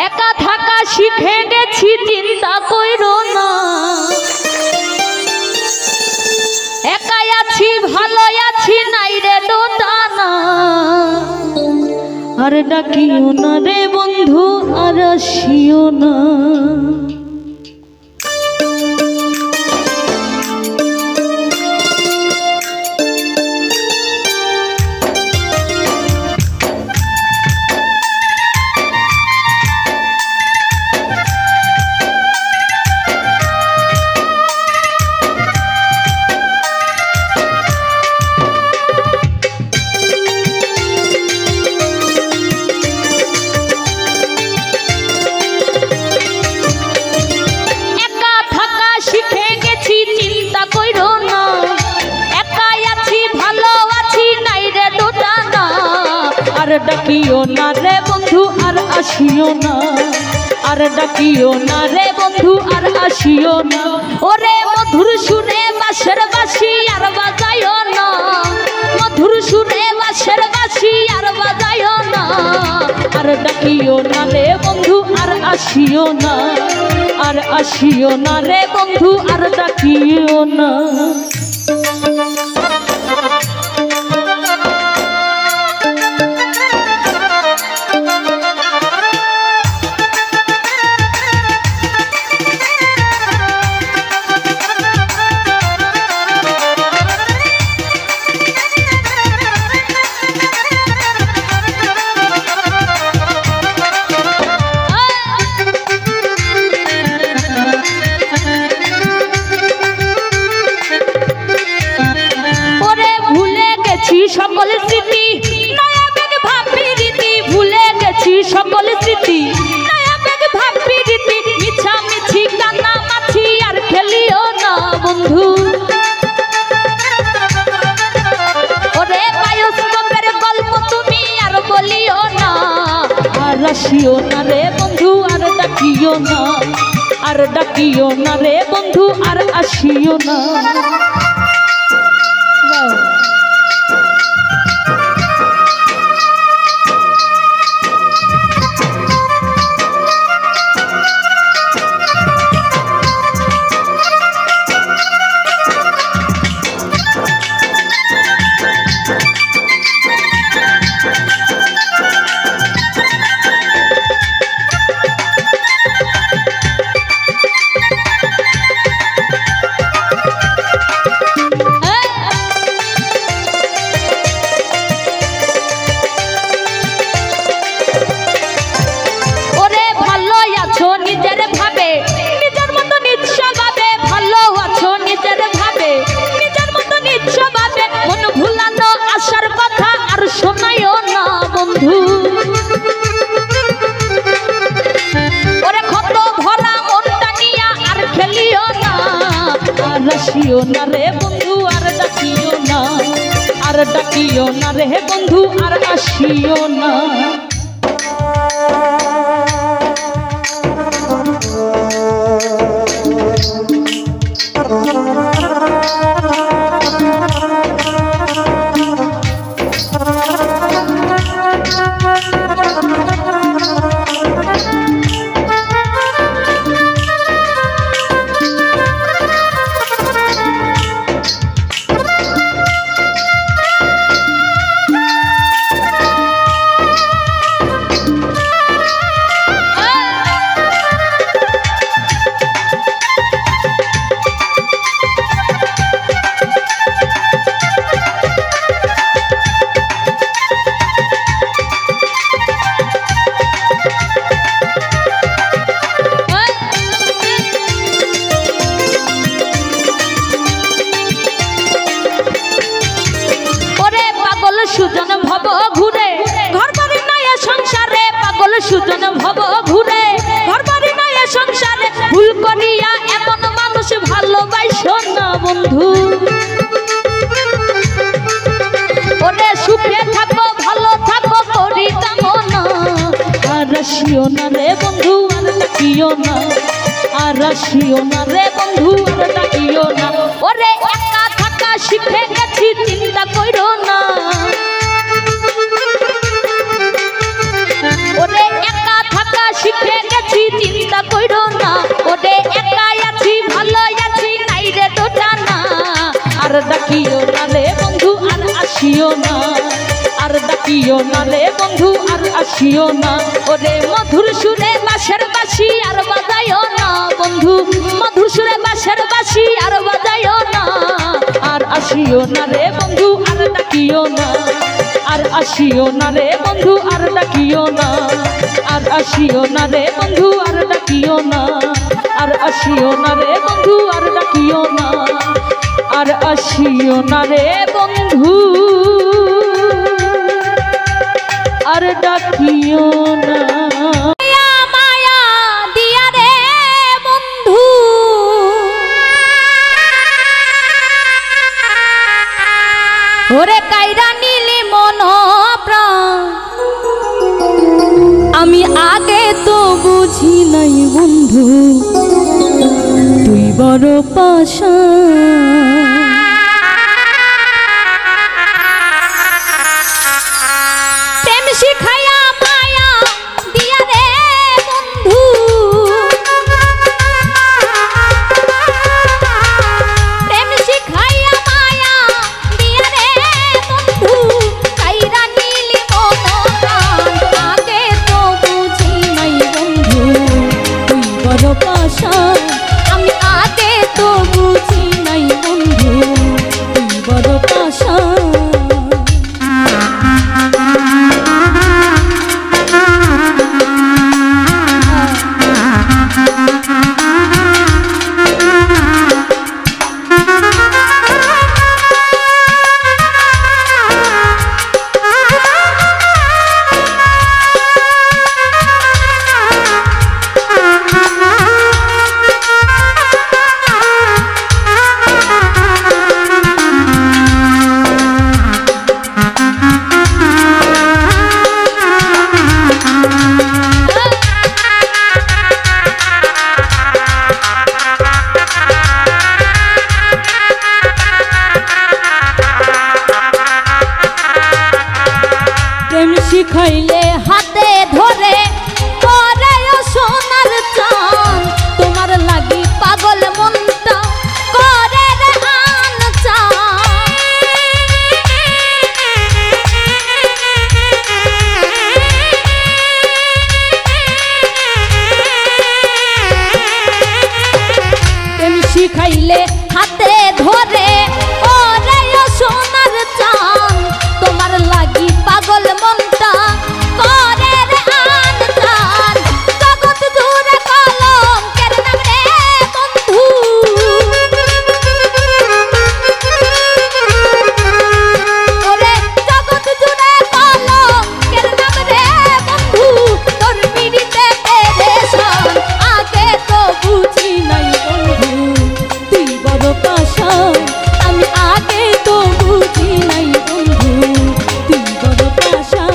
একা থাকা শিখে গেছি চিন্তা কইরো না একাই আছি ভালো আছি নাই রে দোটানা আর ডাকিও না রে বন্ধু আর আসিও না ডাকিও না রে বন্ধু আর আসিও না আর ডাকিও না রে বন্ধু আর আসিও না ওরে মধুর সুরে বাঁশের বাঁশি আর বাজাইও না মধুর সুরে বাঁশের বাঁশি আর বাজাইও না আর ডাকিও না রে বন্ধু আর আসিও না আর আসিও না রে বন্ধু আর ডাকিও না সকল স্মৃতি নয়া বেগ ভাবি রীতি ভুলে গেছি সকল স্মৃতি নয়া বেগ ভাবি রীতি মিছা মিছি কান্না মাছি আর খেলিও না বন্ধু ওরে বায়োস্কোপের গল্প তুমি আর বলিও না আর আসিও না রে বন্ধু আর ডাকিও না আর ডাকিও না রে বন্ধু আর আসিও না আসিও না রে বন্ধু আর ডাকিও না আর ডাকিও না রে বন্ধু আর আসিও না সুজন ভব ঘুরে ঘর বাড়ি নয় সংসারে পাগল সুজন ভব ঘুরে ঘর বাড়ি নয় সংসারে ভুল করিয়া এমন মানুষ ভালোবাসো না বন্ধু ওরে সুখে থাকো ভালো থাকো করি কামনা আর আসিও না রে বন্ধু আর ডাকিও না আর আসিও না রে বন্ধু আর ডাকিও না ওরে একা থাকা শিখে গেছি চিন্তা কইরো না ওরে একা থাকা শিখে ডাকিও না রে বন্ধু আর আসিও না ওরে মধুর সুরে বাঁশের বাঁশি আর বাজাইও না বন্ধু মধুর সুরে বাঁশের বাঁশি আর বাজাইও না আর আসিও না রে বন্ধু আর ডাকিও না আর আসিও না রে বন্ধু আর ডাকিও না আর আসিও না রে বন্ধু আর ডাকিও না আর আসিও না রে বন্ধু আর ডাকিও না আর আসিও না রে বন্ধু আর ডাকিও না মায়া দিয়া রে বন্ধু ওরে কাইরা নীলি মন প্রাণ আমি আগে তো বুঝি নাই বন্ধু তুই বড় পাশা শিখাইয়া মায়া দিয়া রে বন্ধু প্রেম শিখাইয়া মায়া দিয়া রে বন্ধু কাইরা নীলি মন প্রাণ আগে তো বুঝি নাই বন্ধু তুই বড় পাশা আমি আগে তো বুঝি নাই বন্ধু তুই বড় পাশা শিখাইলে হাতে ধরে করে সোনার চান তোমার লাগি পাগল মনটা করে রে আন চান শিখাইলে হাতে ধরে ওরে সোনার চান তোমার লাগি পাগল মনটা করে রে আন চান জগৎ জুড়ে কলঙ্কের নাম রে বন্ধু ওরে জগৎ জুড়ে কলঙ্কের নাম রে বন্ধু তোর পিড়িতে পেরেশান আগে তো বুঝি নাই বন্ধু তুই বড় পাশান আমি আগে তো বুঝি নাই বন্ধু তুই বড় পাশান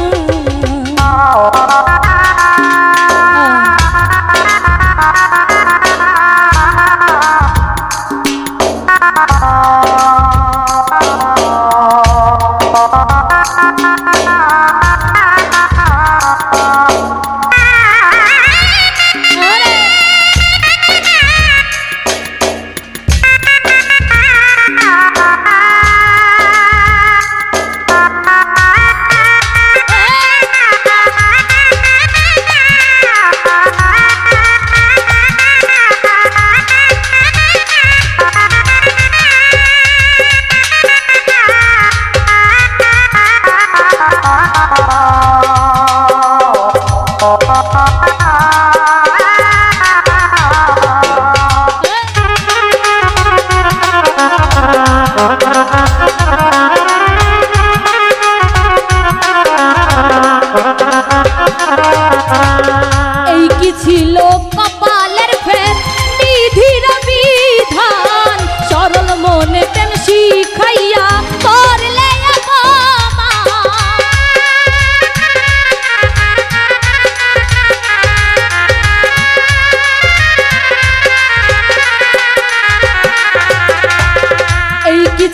এই কি ছিল কপালের ফের বিধির বিধান সরল মনে প্রেম শিখাইয়া করলে এই কি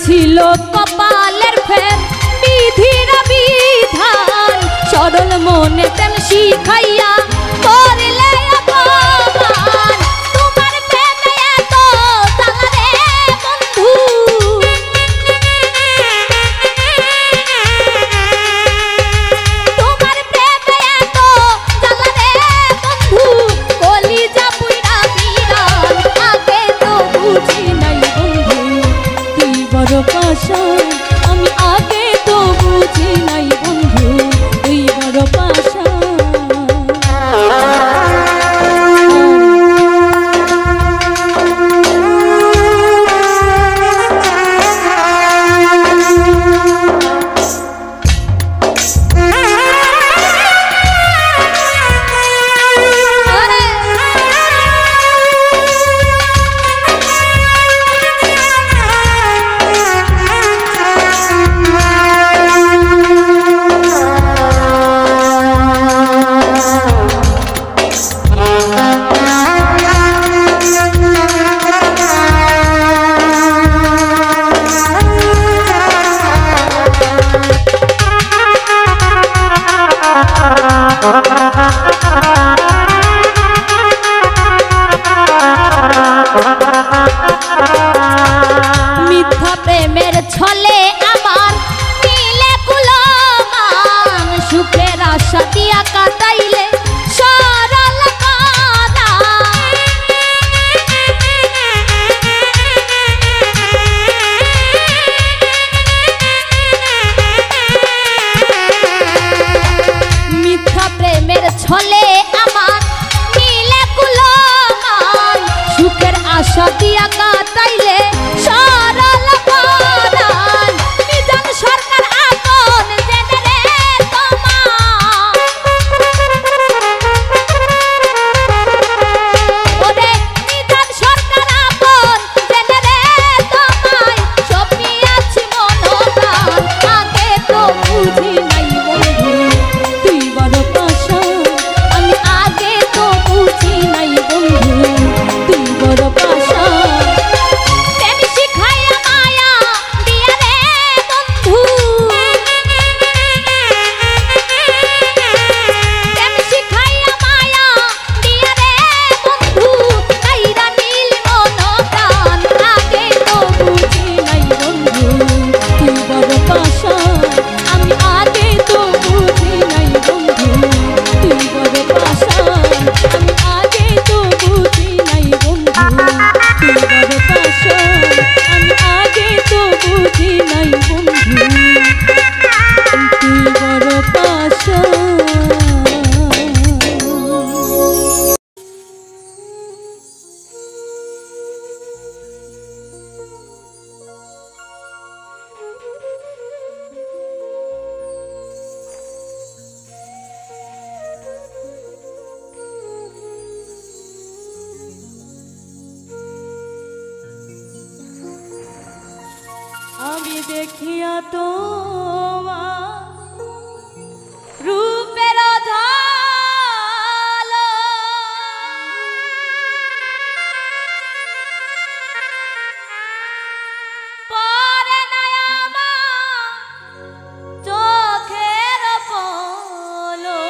দেখিয়া তোমার রূপের ঢালো পরে না আমার চোখের পলো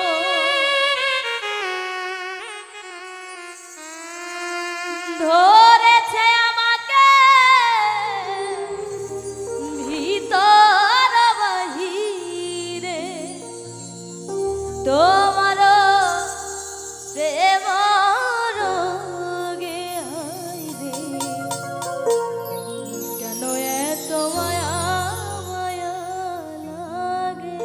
ধরেছে আমাকে ভিতর বাহিরে তোমার প্রেম রোগে হায়রে কেন এত মায়া মায়া লাগে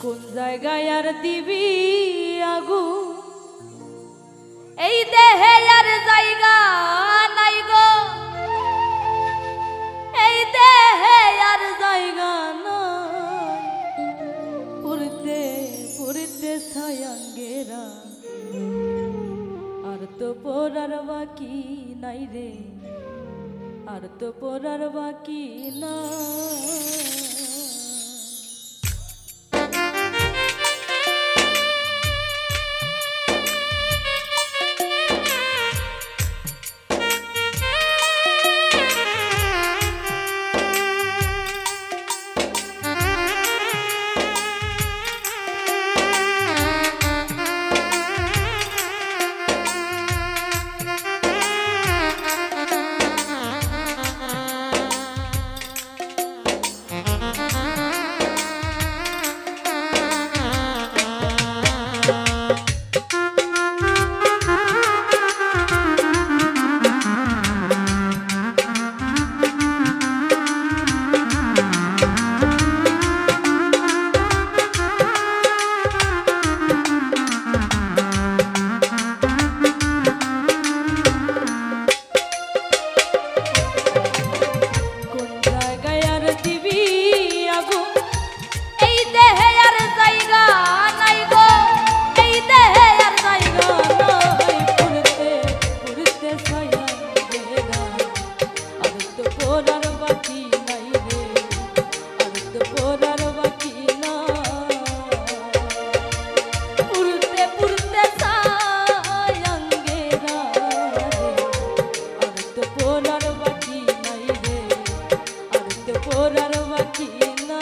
কোন জায়গায় আর দিবি আগু এই দেহে আর জায়গা নাই গো, এই দেহে আর জায়গা নাই, পুরতে পুরতে ছায়াঙ্গেরা আর তো পড়ার বাকি নাই রে, আর তো পড়ার বাকি নাই। পড়ার বাকি না।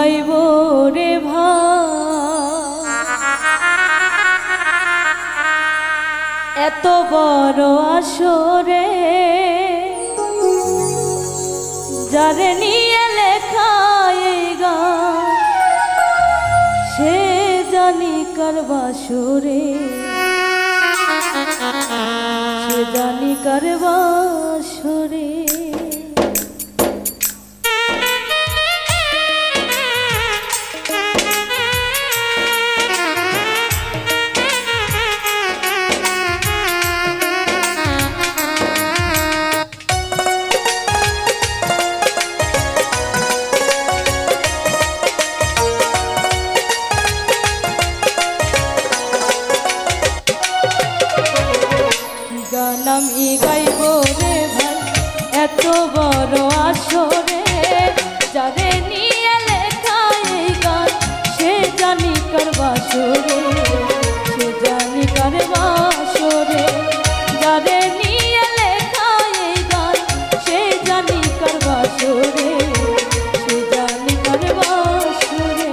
গাইব রে ভাই এত বড় আসরে যারে নিয়ে লেখা এই গান সে জানি কার বাসরে সে জানি কার বাসরে আমি গাইব রে ভাই এত বড় আসরে যারে নিয়ে লেখা এই গান সে জানি কার বাসরে সে জানি কার বাসরে যারে নিয়ে লেখা এই গান সে জানি কার বাসরে সে জানি কার বাসরে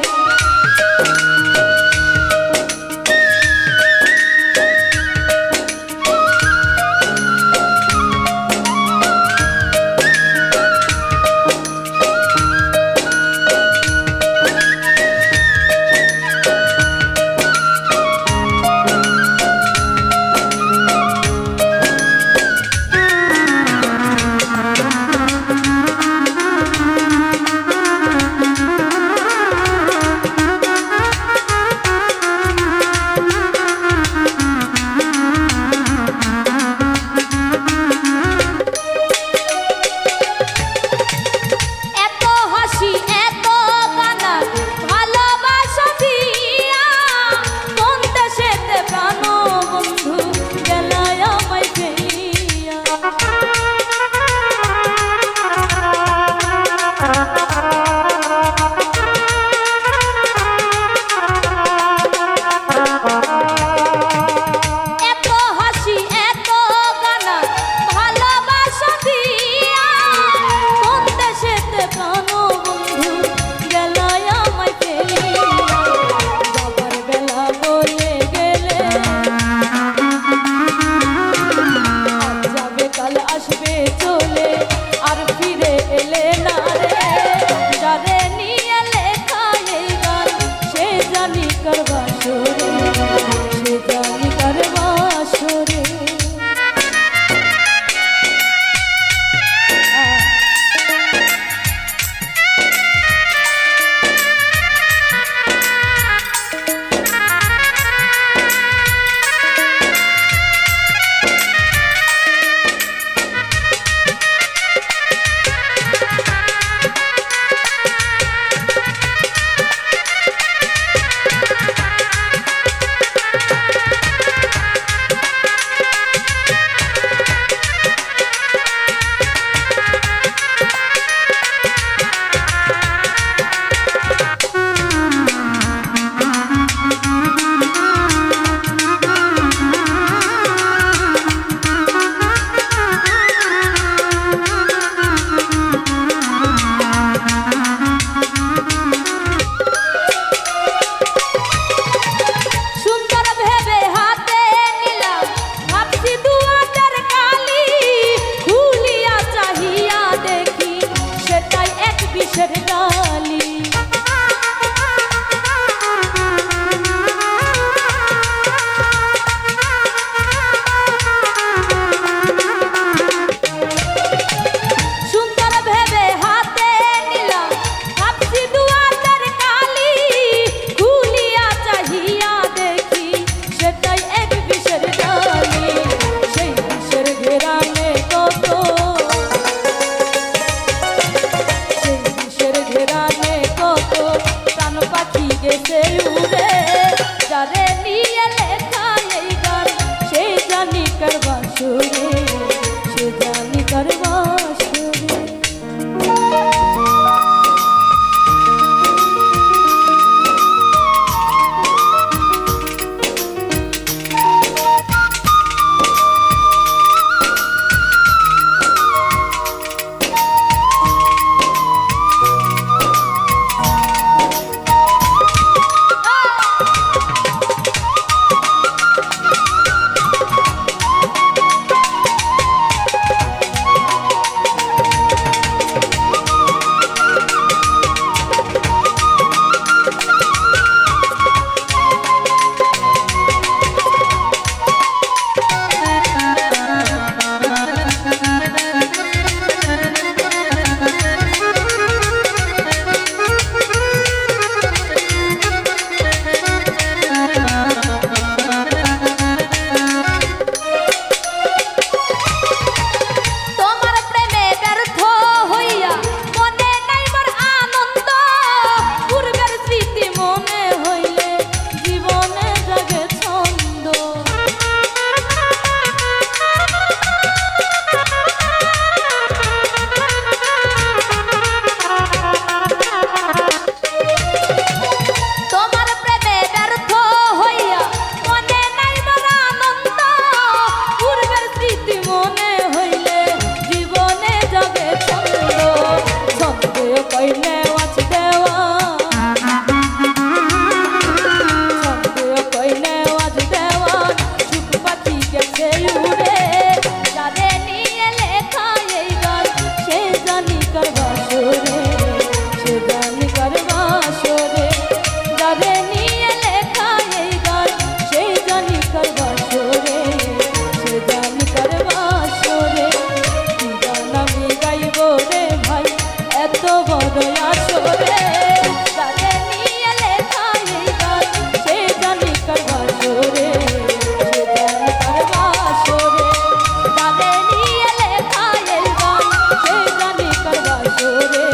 যারে নিয়ে লেখা এই গান সে জানি করবা সরে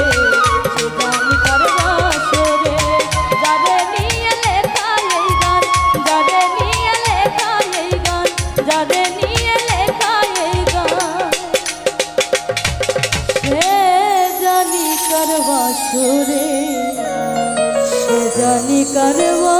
সে জানি করবা সরে যারে নিয়ে লেখা এই গান যারে নিয়ে লেখা এই গান যারে নিয়ে লেখা এই গান সে জানি করবা সরে সে জানি করবা